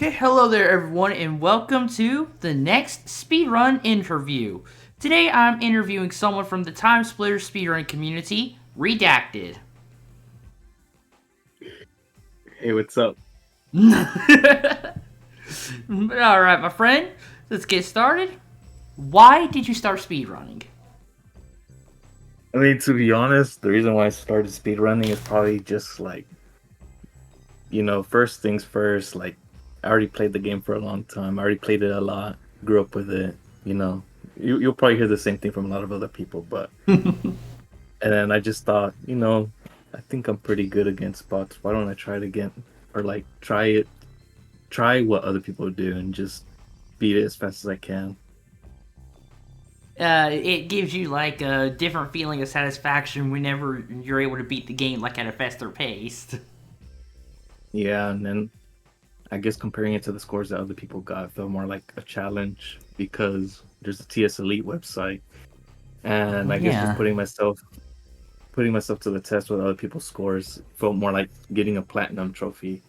Okay, hello there everyone and welcome to the next Speedrun Interview. Today I'm interviewing someone from the Timesplitters Speedrunning community, Redacted. Hey, what's up? Alright my friend, let's get started. Why did you start speedrunning? I mean, to be honest, the reason why I started speedrunning is probably just like, first things first. Like, I already played the game for a long time. I already played it a lot, grew up with it. You know, you'll probably hear the same thing from a lot of other people. But, and then I just thought, I think I'm pretty good against bots. Why don't I try it again? Or like, try what other people do and just beat it as fast as I can. It gives you like a different feeling of satisfaction whenever you're able to beat the game like at a faster pace. Yeah, and then I guess comparing it to the scores that other people got felt more like a challenge because there's a TS Elite website, and I guess just Yeah. putting myself to the test with other people's scores felt more like getting a platinum trophy,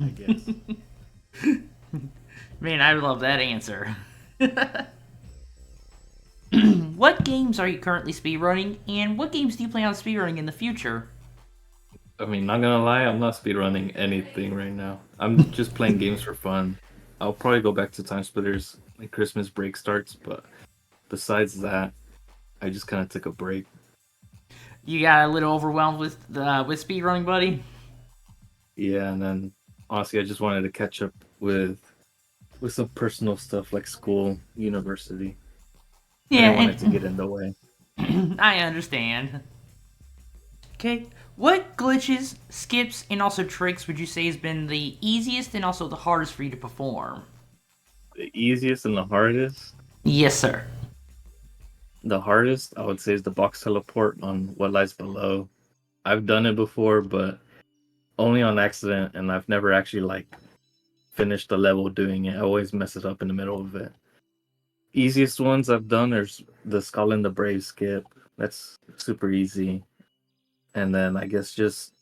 I guess. Man, I love that answer. What games are you currently speedrunning, and what games do you plan on speedrunning in the future? I mean, not gonna lie, I'm not speedrunning anything right now. I'm just playing games for fun. I'll probably go back to TimeSplitters when Christmas break starts, but besides that, I just kind of took a break. You got a little overwhelmed with speedrunning, buddy? Yeah, and then honestly, I just wanted to catch up with some personal stuff like school, university. I Yeah, didn't want it to and get in the way. I understand. Okay, what glitches, skips, and also tricks would you say has been the easiest and also the hardest for you to perform? The easiest and the hardest. Yes, sir. The hardest, I would say, is the box teleport on What Lies Below. I've done it before, but only on accident, and I've never actually like finished the level doing it. I always mess it up in the middle of it. Easiest ones I've done is the Scotland the Brave skip. That's super easy. And then I guess just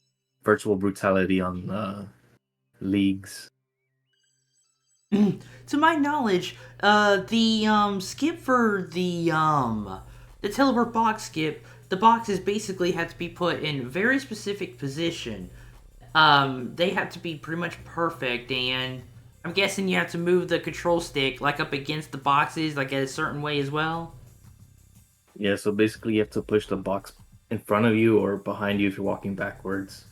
virtual brutality on leagues. To my knowledge, the skip for the teleport box skip, the boxes basically have to be put in very specific position. They have to be pretty much perfect, and I'm guessing you have to move the control stick like up against the boxes, like a certain way as well. Yeah, so basically you have to push the box in front of you or behind you if you're walking backwards.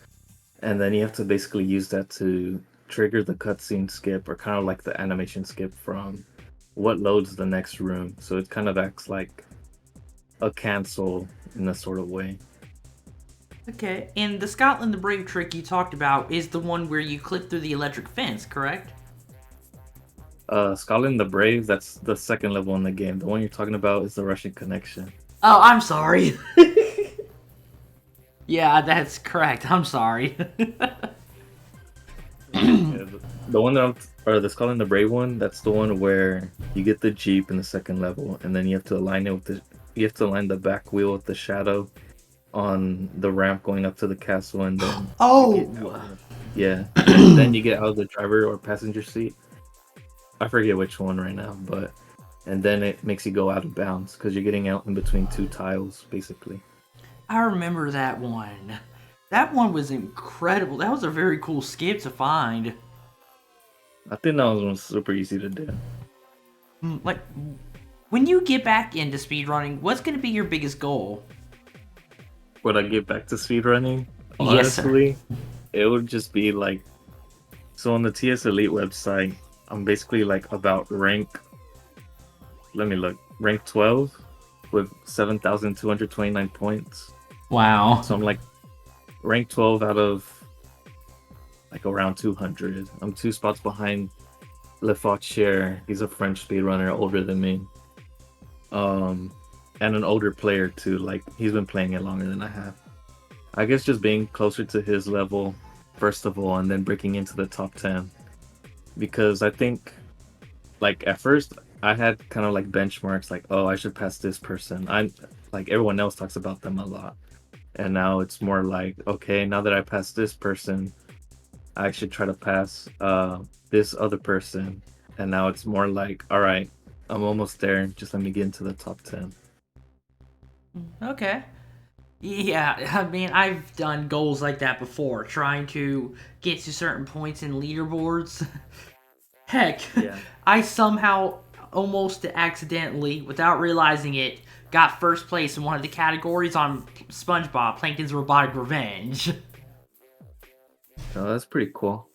And then you have to basically use that to trigger the cutscene skip or kind of like the animation skip from what loads the next room. So it kind of acts like a cancel in a sort of way. Okay, and the Scotland the Brave trick you talked about is the one where you clip through the electric fence, correct? Scotland the Brave, that's the second level in the game. The one you're talking about is the Russian connection. Oh, I'm sorry. Yeah, that's correct. I'm sorry. Yeah, the one that or the Scotland the Brave one, that's the one where you get the Jeep in the second level, and then you have to align it with you have to align the back wheel with the shadow on the ramp going up to the castle, and then you get out Oh, of the, yeah, and then you get out of the driver or passenger seat. I forget which one right now, but and then it makes you go out of bounds because you're getting out in between two tiles, basically. I remember that one. That one was incredible. That was a very cool skip to find. I think that one was super easy to do. Like, when you get back into speedrunning, what's going to be your biggest goal? Would I get back to speedrunning? Yes, sir. Honestly, it would just be like so on the TS Elite website. I'm basically like about rank. Let me look. Rank 12 with 7,229 points. Wow. So I'm like rank 12 out of like around 200. I'm two spots behind Lefaucheur. He's a French speedrunner, older than me. Um, and an older player too. Like he's been playing it longer than I have. I guess just being closer to his level, first of all, and then breaking into the top 10. Because I think, like, at first, I had kind of like benchmarks, like, oh, I should pass this person. I like everyone else talks about them a lot. And now it's more like, okay, now that I passed this person, I actually try to pass this other person, and now it's more like, all right, I'm almost there. Just let me get into the top 10. Okay. Yeah, I mean, I've done goals like that before, trying to get to certain points in leaderboards. Heck, Yeah. I somehow almost accidentally, without realizing it, got first place in one of the categories on SpongeBob Plankton's Robotic Revenge. Oh, that's pretty cool.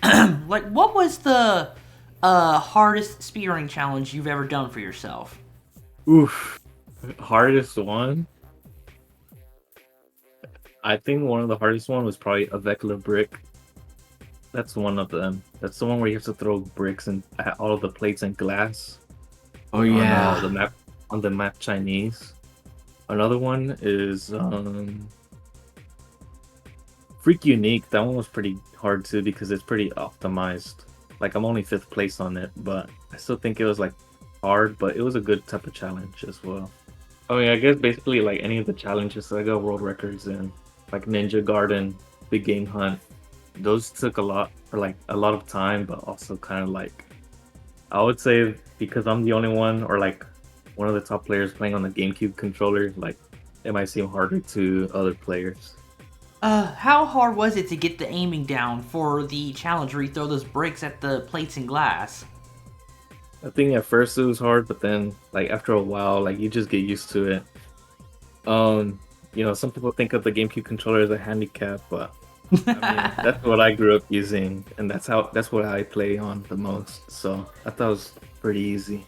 Like, what was the hardest speedrunning challenge you've ever done for yourself? Oof. Hardest one? I think one of the hardest one was probably a Vecla brick. That's one of them. That's the one where you have to throw bricks and all of the plates and glass Oh on yeah. the map Chinese. Another one is Freak Unique. That one was pretty hard too because it's pretty optimized. Like I'm only 5th place on it, but I still think it was like hard, but it was a good type of challenge as well. I mean, I guess basically like any of the challenges that I got world records in, like Ninja Garden, Big Game Hunt, those took a lot or like a lot of time, but also kind of like I would say because I'm the only one or like one of the top players playing on the GameCube controller, like it might seem harder to other players. How hard was it to get the aiming down for the challenge where you throw those bricks at the plates and glass? I think at first it was hard, but then like after a while, like you just get used to it. Some people think of the GameCube controller as a handicap, but I mean that's what I grew up using, and that's what I play on the most. So I thought it was pretty easy.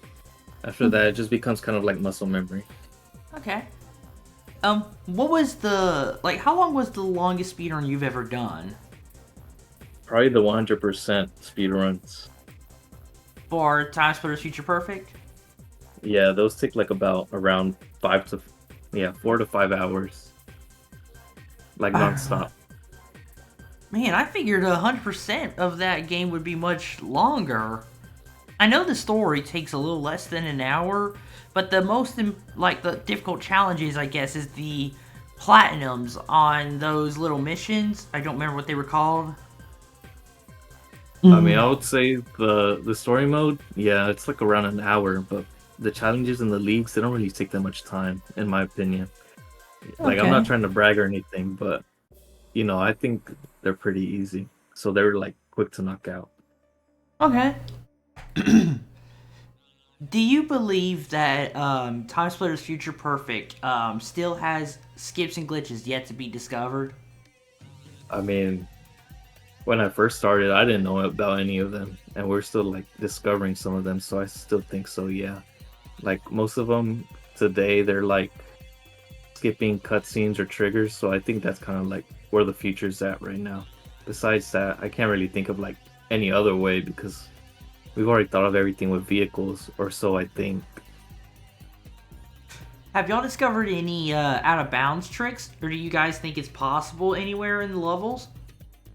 After that, it just becomes kind of like muscle memory. Okay. What was how long was the longest speedrun you've ever done? Probably the 100% speedruns. For Timesplitters Future Perfect? Yeah, those take like about around 4 to 5 hours, like nonstop. Man, I figured 100% of that game would be much longer. I know the story takes a little less than an hour, but the the difficult challenges, I guess, is the platinums on those little missions. I don't remember what they were called. I mean, I would say the story mode, yeah, it's like around an hour, but the challenges and the leagues, they don't really take that much time, in my opinion. Like, I'm not trying to brag or anything, but I think they're pretty easy. So they're like quick to knock out. Okay. Do you believe that Timesplitters Future Perfect still has skips and glitches yet to be discovered? I mean, when I first started, I didn't know about any of them, and we're still like discovering some of them, so I still think so, yeah. Like most of them today, they're like skipping cutscenes or triggers, so I think that's kind of like where the future's at right now. Besides that, I can't really think of like any other way because we've already thought of everything with vehicles, or so I think. Have y'all discovered any out of bounds tricks, or do you guys think it's possible anywhere in the levels?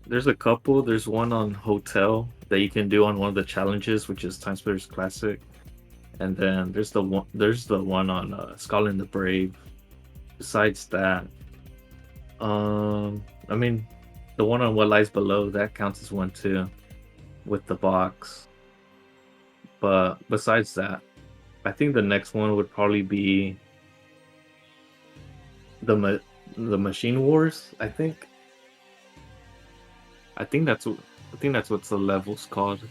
There's a couple. There's one on Hotel that you can do on one of the challenges, which is Timesplitters Classic, and then there's the one on Scotland the Brave. Besides that, I mean, the one on What Lies Below that counts as one too, with the box. But besides that, I think the next one would probably be the Machine Wars. I think that's what the level's called.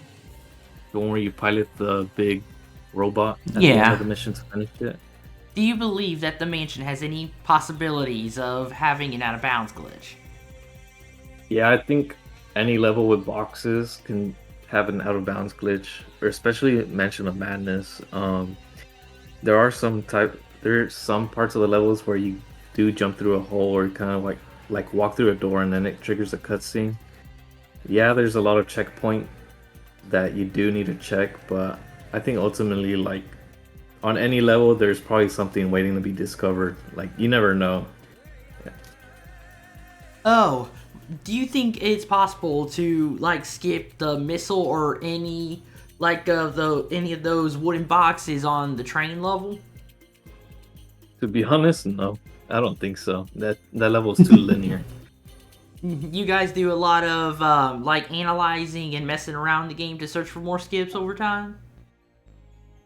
The one where you pilot the big robot at the end of the mission to finish it. Do you believe that the mansion has any possibilities of having an out of bounds glitch? Yeah, I think any level with boxes can have an out of bounds glitch, or especially Mansion of Madness. There's some parts of the levels where you do jump through a hole or kind of like walk through a door and then it triggers a cutscene. Yeah, there's a lot of checkpoint that you do need to check, but I think ultimately like on any level there's probably something waiting to be discovered. Like you never know. Yeah. Oh, do you think it's possible to like skip the missile or any any of those wooden boxes on the train level? To be honest, no. I don't think so. That level is too linear. You guys do a lot of like analyzing and messing around the game to search for more skips over time.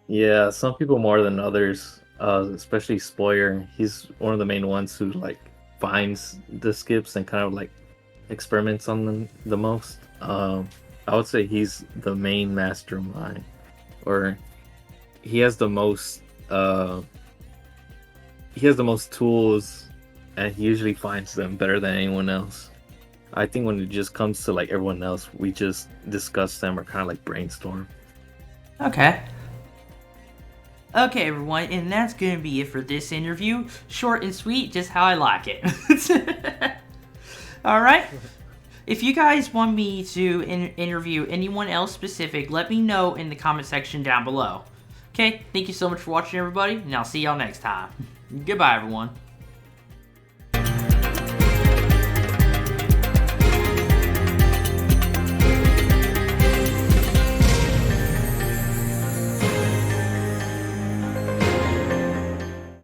Yeah, some people more than others, especially Spoyer. He's one of the main ones who like finds the skips and kind of like experiments on them the most. I would say he's the main mastermind, or he has the most. He has the most tools, and he usually finds them better than anyone else. I think when it just comes to like everyone else, we just discuss them or kind of like brainstorm. Okay. Okay, everyone, and that's gonna be it for this interview. Short and sweet, just how I like it. Alright? If you guys want me to interview anyone else specific, let me know in the comment section down below. Okay, thank you so much for watching, everybody, and I'll see y'all next time. Goodbye, everyone.